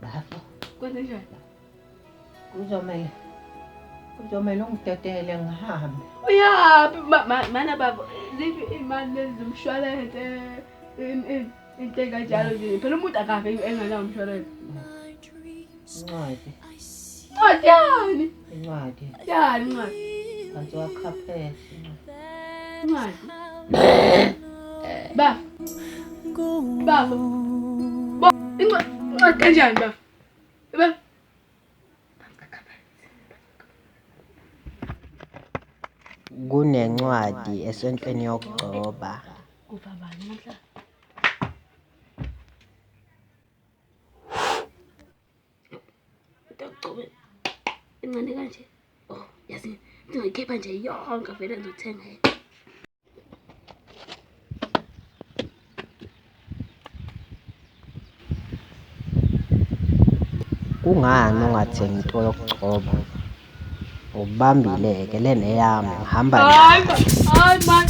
Bafo, Kwenze njani? kuzomele ungitetele ngihambe. Uyaphi mana baba liphi imali lezi zomshwalense into enkanjalo nje phela umuntu akafe enganawo umshwalense. Incwadi, Ncwadi yani? incwadi. Yani ncwadi? Kanti wakhapheshe. Ncwadi? Baba. Baba. Incwadi kanjani baba? Baba. Kunencwadi esontweni yokugcoba. Kufa bani namhla? Ngigcobe incane kanje. Oh, yazi ngizoyikhipha nje yonke vele ngizothenga yena. Kungani ungathengi into yokugcoba? Ubambile-ke le neyami ngihamba nayo. Hayi man.